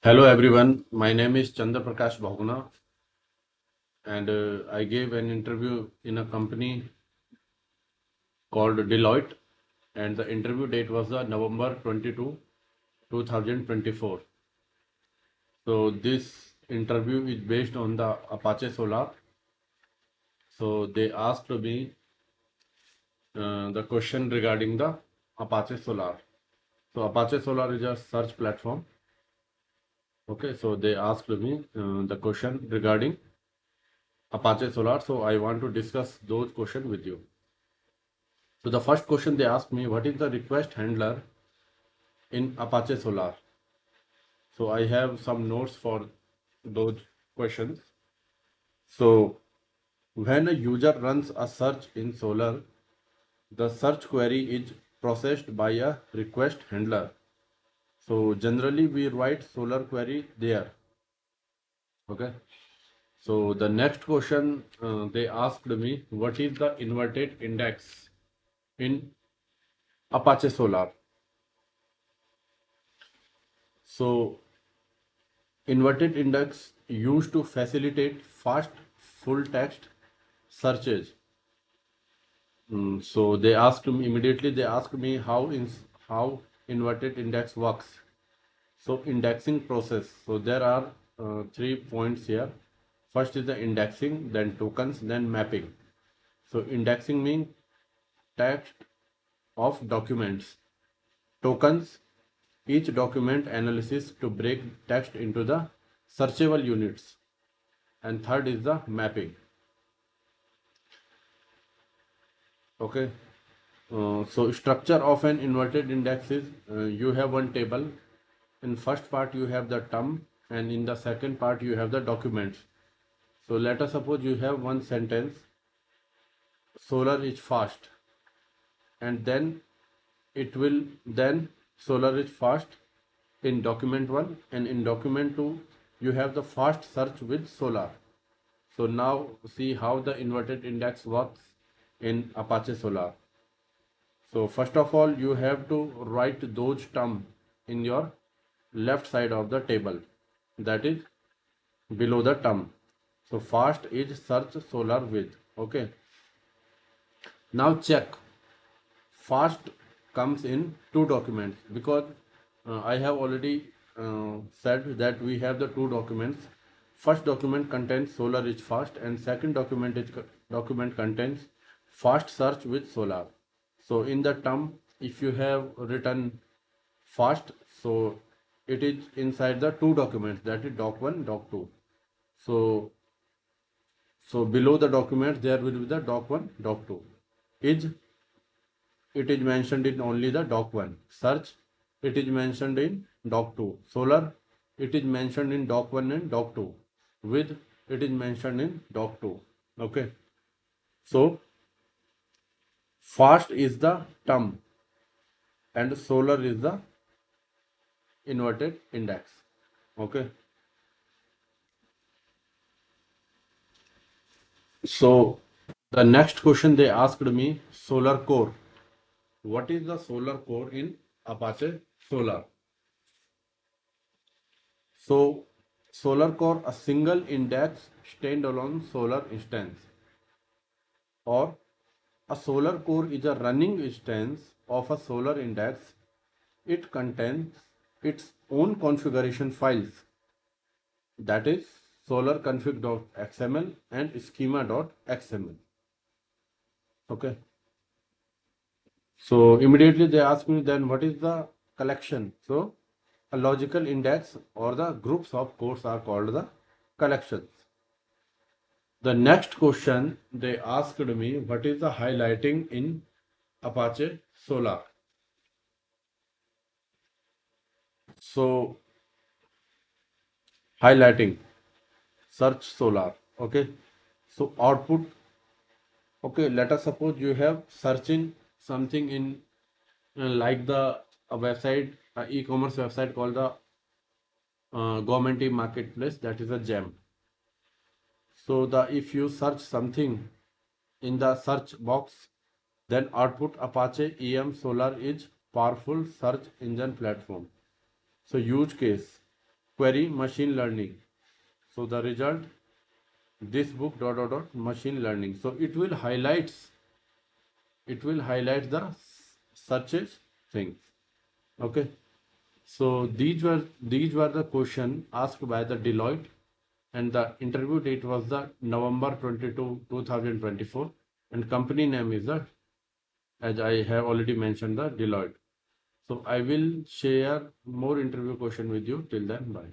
Hello everyone, my name is Chandra Prakash Bhogna and I gave an interview in a company called Deloitte and the interview date was November 22, 2024. So this interview is based on the Apache Solar. So they asked me the question regarding the Apache Solar. So Apache Solar is a search platform. Okay, so they asked me the question regarding Apache Solar. So I want to discuss those questions with you. So the first question they asked me, what is the request handler in Apache Solar? So I have some notes for those questions. So when a user runs a search in Solar, the search query is processed by a request handler. So generally we write Solar query there. Okay. So the next question they asked me, what is the inverted index in Apache Solar? So inverted index used to facilitate fast full text searches. So they asked me immediately. They asked me how inverted index works. So indexing process. So there are 3 points here. First is the indexing, then tokens, then mapping. So indexing means text of documents. Tokens, each document analysis to break text into the searchable units. And third is the mapping. Okay. So structure of an inverted index is you have one table. In first part you have the term and in the second part you have the documents. So let us suppose you have one sentence, solar is fast, and then it will then solar is fast in document 1 and in document 2 you have the fast search with solar. So now see how the inverted index works in Apache Solar. So first of all, you have to write those terms in your left side of the table, that is below the term. So fast is search solar with. Okay. Now check. Fast comes in two documents because I have already said that we have the two documents. First document contains solar is fast and second document contains fast search with solar. So in the term, if you have written fast, so it is inside the two documents, that is doc1, doc2. So below the document there will be the doc1, doc2. Is it is mentioned in only the doc1. Search, it is mentioned in doc2. Solar, it is mentioned in doc1 and doc2. With, it is mentioned in doc2. Okay. So fast is the term and solar is the inverted index. Okay. So the next question they asked me, solar core. What is the solar core in Apache Solar? So solar core, a single index standalone solar instance, or a solar core is a running instance of a solar index. It contains its own configuration files, that is solarconfig.xml and schema.xml. Okay. So immediately they ask me then what is the collection? So a logical index or the groups of codes are called the collections. The next question they asked me, what is the highlighting in Apache Solar? So highlighting, search Solar. Okay. So output. Okay. Let us suppose you have searching something in like the a website, e-commerce website called the government marketplace, that is a gem. So the if you search something in the search box, then output Apache EM Solar is powerful search engine platform. So use case. query machine learning. So the result, this book machine learning. So it will highlight the searches things. Okay. So these were the question asked by the Deloitte, and the interview date was the November 22, 2024, and company name is the, as I have already mentioned, the Deloitte. So I will share more interview question with you. Till then, bye.